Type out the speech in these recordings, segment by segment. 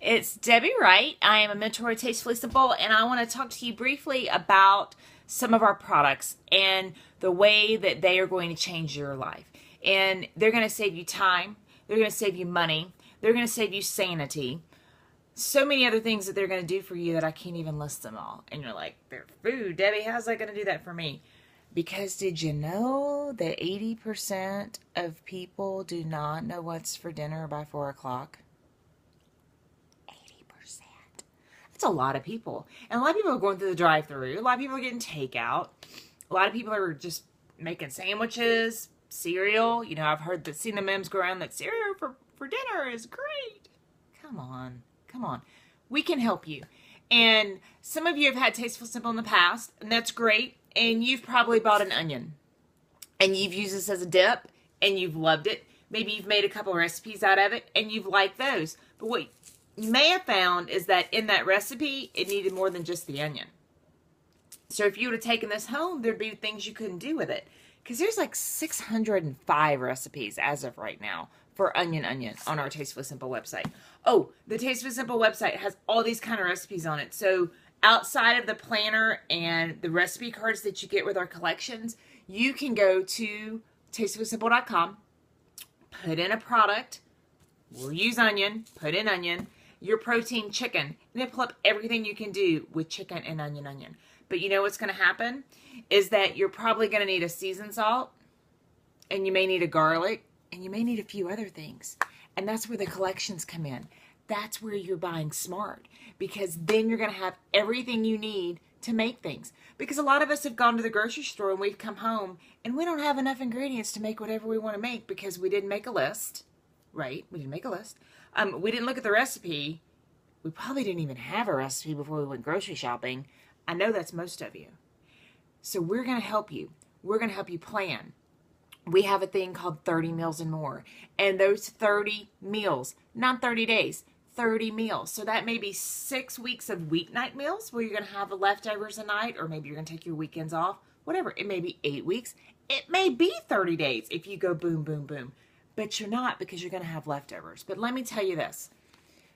It's Debbie Wright. I am a mentor at Tastefully Simple, and I want to talk to you briefly about some of our products and the way that they are going to change your life. And they're going to save you time, they're going to save you money, they're going to save you sanity. So many other things that they're going to do for you that I can't even list them all. And you're like, they're food, Debbie, how's that going to do that for me? Because did you know that 80% of people do not know what's for dinner by 4 o'clock? 80%. That's a lot of people. And a lot of people are going through the drive-thru. A lot of people are getting takeout. A lot of people are just making sandwiches, cereal. You know, I've seen the memes go around that cereal for dinner is great. Come on. Come on. We can help you. And some of you have had Tasteful Simple in the past, and that's great. And you've probably bought an onion, and you've used this as a dip, and you've loved it. Maybe you've made a couple of recipes out of it, and you've liked those. But what you may have found is that in that recipe, it needed more than just the onion. So if you would have taken this home, there'd be things you couldn't do with it. Because there's like 605 recipes as of right now for onion on our Tastefully Simple website. Oh, the Tastefully Simple website has all these kind of recipes on it. So outside of the planner and the recipe cards that you get with our collections, you can go to tastefullysimple.com, put in a product, we'll use onion, put in onion, your protein chicken, and then pull up everything you can do with chicken and onion. But you know what's going to happen is that you're probably going to need a seasoned salt, and you may need a garlic, and you may need a few other things. And that's where the collections come in. That's where you're buying smart, because then you're going to have everything you need to make things. Because a lot of us have gone to the grocery store and we've come home and we don't have enough ingredients to make whatever we want to make because we didn't make a list, right? We didn't make a list. We didn't look at the recipe. We probably didn't even have a recipe before we went grocery shopping. I know that's most of you. So we're going to help you. We're going to help you plan. We have a thing called 30 meals and more. And those 30 meals, not 30 days, 30 meals. So that may be 6 weeks of weeknight meals where you're going to have leftovers a night, or maybe you're going to take your weekends off, whatever. It may be 8 weeks. It may be 30 days if you go boom, boom, boom. But you're not, because you're going to have leftovers. But let me tell you this.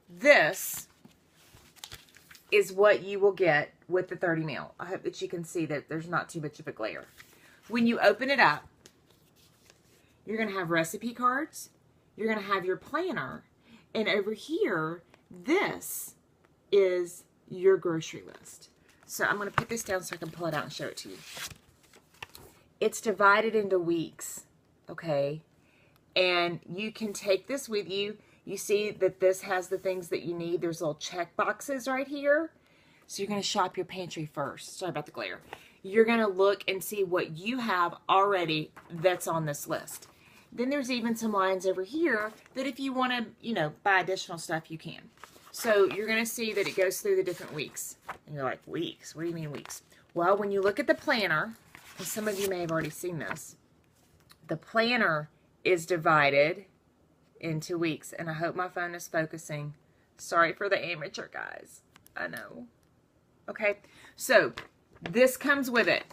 This is what you will get with the 30 meal. I hope that you can see that there's not too much of a glare. When you open it up, you're going to have recipe cards. You're going to have your planner. And over here, this is your grocery list. So I'm going to put this down so I can pull it out and show it to you. It's divided into weeks, okay? And you can take this with you. You see that this has the things that you need. There's little check boxes right here. So you're going to shop your pantry first. Sorry about the glare. You're going to look and see what you have already that's on this list. Then there's even some lines over here that if you want to, buy additional stuff, you can. So you're going to see that it goes through the different weeks. And you're like, weeks? What do you mean weeks? Well, when you look at the planner, and some of you may have already seen this, the planner is divided into weeks. And I hope my phone is focusing. Sorry for the amateur guys. I know. Okay, so this comes with it.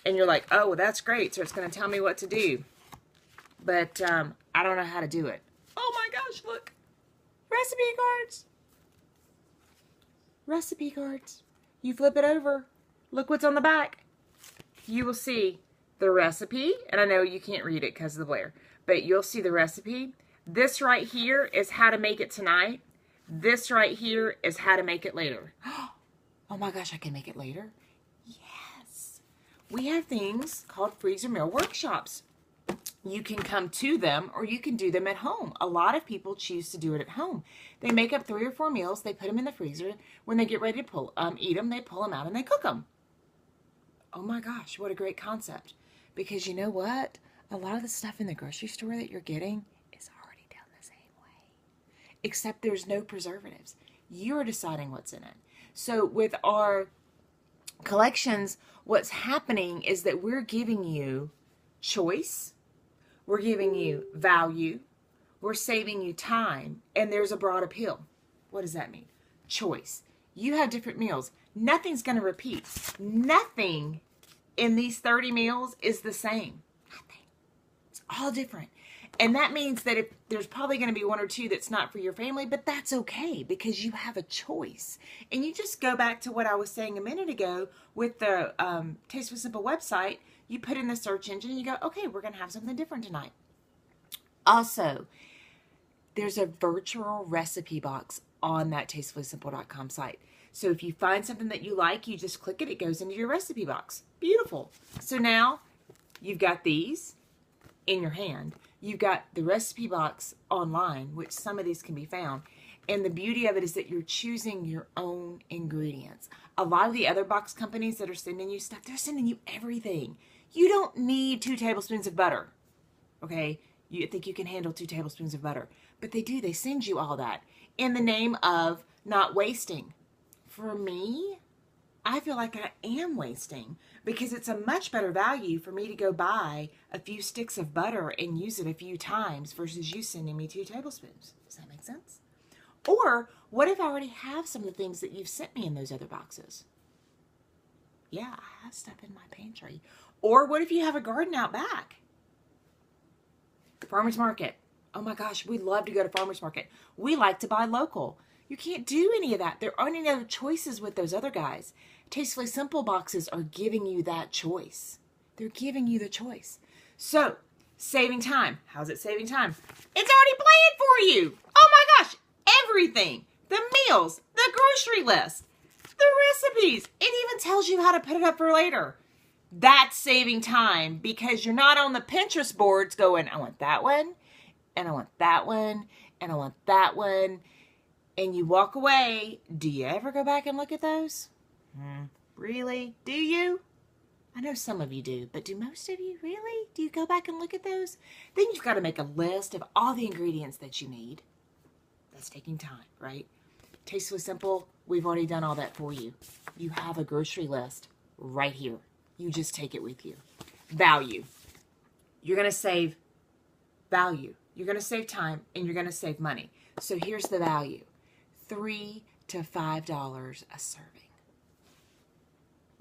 And you're like, oh, well, that's great. So it's going to tell me what to do. But I don't know how to do it. Oh my gosh, look. Recipe cards. Recipe cards. You flip it over. Look what's on the back. You will see the recipe. And I know you can't read it because of the glare. But you'll see the recipe. This right here is how to make it tonight. This right here is how to make it later. Oh my gosh, I can make it later? Yes. We have things called freezer meal workshops. You can come to them, or you can do them at home. A lot of people choose to do it at home. They make up 3 or 4 meals. They put them in the freezer. When they get ready to eat them, they pull them out and they cook them. Oh my gosh, what a great concept. Because you know what? A lot of the stuff in the grocery store that you're getting is already done the same way. Except there's no preservatives. You're deciding what's in it. So with our collections, what's happening is that we're giving you choice. We're giving you value. We're saving you time. And there's a broad appeal. What does that mean? Choice. You have different meals. Nothing's going to repeat. Nothing in these 30 meals is the same. Nothing. It's all different. And that means that if there's probably going to be one or two that's not for your family, but that's okay because you have a choice. And you just go back to what I was saying a minute ago with the Tastefully Simple website. You put in the search engine and you go, okay, we're going to have something different tonight. Also, there's a virtual recipe box on that tastefullysimple.com site. So if you find something that you like, you just click it. It goes into your recipe box. Beautiful. So now you've got these in your hand. You've got the recipe box online, which some of these can be found. And the beauty of it is that you're choosing your own ingredients. A lot of the other box companies that are sending you stuff, they're sending you everything. You don't need 2 tablespoons of butter. Okay? You think you can handle 2 tablespoons of butter. But they do. They send you all that in the name of not wasting. For me, I feel like I am wasting because it's a much better value for me to go buy a few sticks of butter and use it a few times versus you sending me 2 tablespoons. Does that make sense? Or what if I already have some of the things that you've sent me in those other boxes? Yeah, I have stuff in my pantry. Or what if you have a garden out back? Farmer's market. Oh my gosh, we love to go to farmer's market. We like to buy local. You can't do any of that. There aren't any other choices with those other guys. Tastefully Simple boxes are giving you that choice. They're giving you the choice. So, saving time. How's it saving time? It's already planned for you. Oh my gosh, everything. The meals, the grocery list, the recipes. It even tells you how to put it up for later. That's saving time because you're not on the Pinterest boards going, I want that one, and I want that one, and I want that one. And you walk away. Do you ever go back and look at those? Really? Do you? I know some of you do, but do most of you really? Do you go back and look at those? Then you've got to make a list of all the ingredients that you need. That's taking time, right? Tastefully Simple, we've already done all that for you. You have a grocery list right here. You just take it with you. Value. You're going to save value. You're going to save time and you're going to save money. So here's the value. $3 to $5 a serving.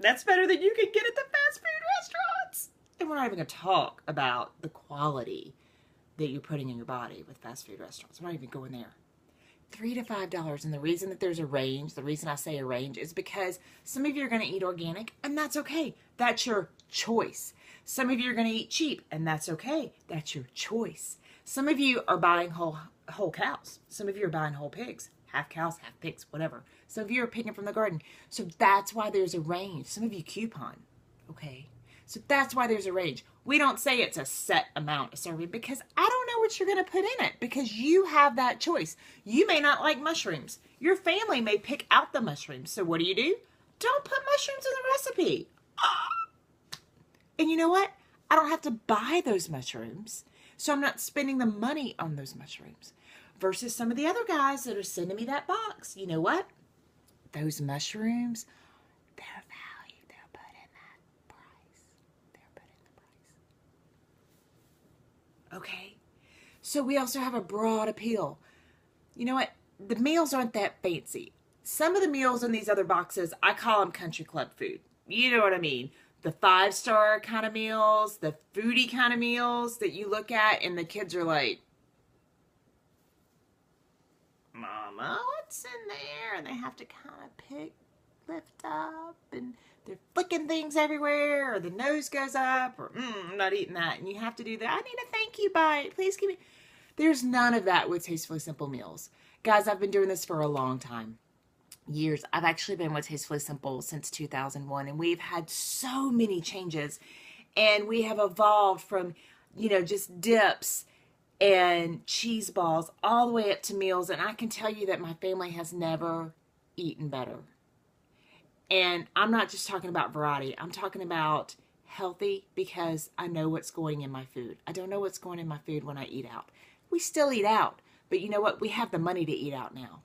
That's better than you can get at the fast food restaurants. And we're not even going to talk about the quality that you're putting in your body with fast food restaurants. We're not even going there. $3 to $5. And the reason that there's a range, the reason I say a range is because some of you are going to eat organic, and that's okay. That's your choice. Some of you are going to eat cheap, and that's okay. That's your choice. Some of you are buying whole cows. Some of you are buying whole pigs. Half cows, half pigs, whatever. Some of you are picking from the garden. So that's why there's a range. Some of you coupon. Okay. So that's why there's a range. We don't say it's a set amount of serving because I don't know what you're going to put in it because you have that choice. You may not like mushrooms. Your family may pick out the mushrooms. So what do? Don't put mushrooms in the recipe. And you know what? I don't have to buy those mushrooms. So I'm not spending the money on those mushrooms. Versus some of the other guys that are sending me that box. You know what? Those mushrooms, they're valued. They're put in that price. They're put in the price. Okay? So we also have a broad appeal. You know what? The meals aren't that fancy. Some of the meals in these other boxes, I call them country club food. You know what I mean? The 5-star kind of meals, the foodie kind of meals that you look at and the kids are like, Mama, what's in there? And they have to kind of lift up, and they're flicking things everywhere, or the nose goes up, or I'm not eating that. And you have to do that. I need a thank you bite. Please give me. There's none of that with Tastefully Simple meals. Guys, I've been doing this for a long time. Years. I've actually been with Tastefully Simple since 2001, and we've had so many changes, and we have evolved from, just dips and cheese balls all the way up to meals. And I can tell you that my family has never eaten better. And I'm not just talking about variety. I'm talking about healthy because I know what's going in my food. I don't know what's going in my food when I eat out. We still eat out. But you know what? We have the money to eat out now.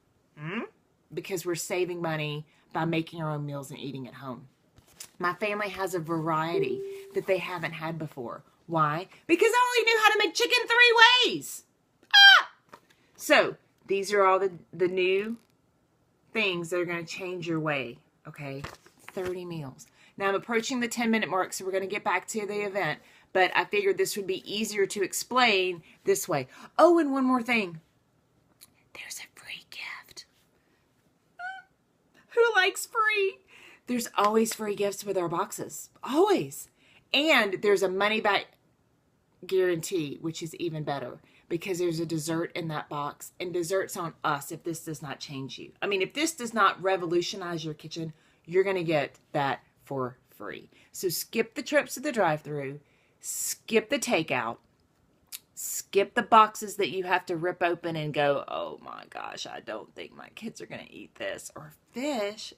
Because we're saving money by making our own meals and eating at home. My family has a variety that they haven't had before. Why? Because I only knew how to make chicken 3 ways. So, these are all the new things that are going to change your way. Okay? 30 meals. Now, I'm approaching the 10-minute mark, so we're going to get back to the event. but I figured this would be easier to explain this way. Oh, and one more thing. There's a free gift. Who likes free? There's always free gifts with our boxes. Always. And there's a money back guarantee, which is even better because there's a dessert in that box, and dessert's on us if this does not change you. I mean, if this does not revolutionize your kitchen, you're going to get that for free. So skip the trips to the drive-thru, skip the takeout, skip the boxes that you have to rip open and go, oh my gosh, I don't think my kids are going to eat this, or fish,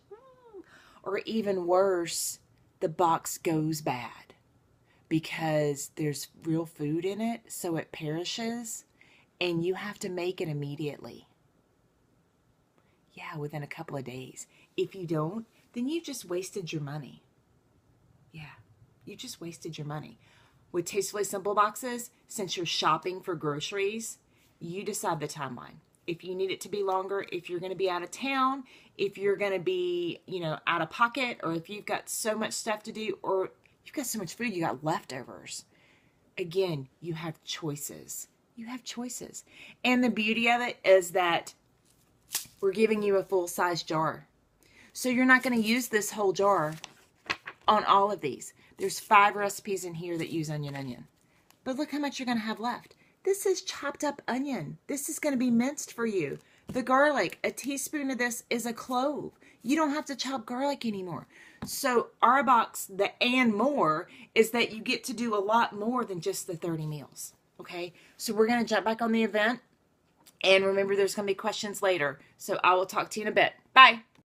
or even worse, the box goes bad because there's real food in it, so it perishes, and you have to make it immediately. Yeah, within a couple of days. If you don't, then you just wasted your money. Yeah, you just wasted your money. With Tastefully Simple boxes, since you're shopping for groceries, you decide the timeline. If you need it to be longer, if you're going to be out of town, if you're going to be, out of pocket, or if you've got so much stuff to do, or you've got so much food, you got leftovers. Again, you have choices. You have choices. And the beauty of it is that we're giving you a full-size jar. So you're not going to use this whole jar on all of these. There's 5 recipes in here that use onion. But look how much you're going to have left. This is chopped up onion. This is going to be minced for you. The garlic, a teaspoon of this is a clove. You don't have to chop garlic anymore. So our box, the and more, is that you get to do a lot more than just the 30 meals. Okay? So we're going to jump back on the event. And remember, there's going to be questions later. So I will talk to you in a bit. Bye.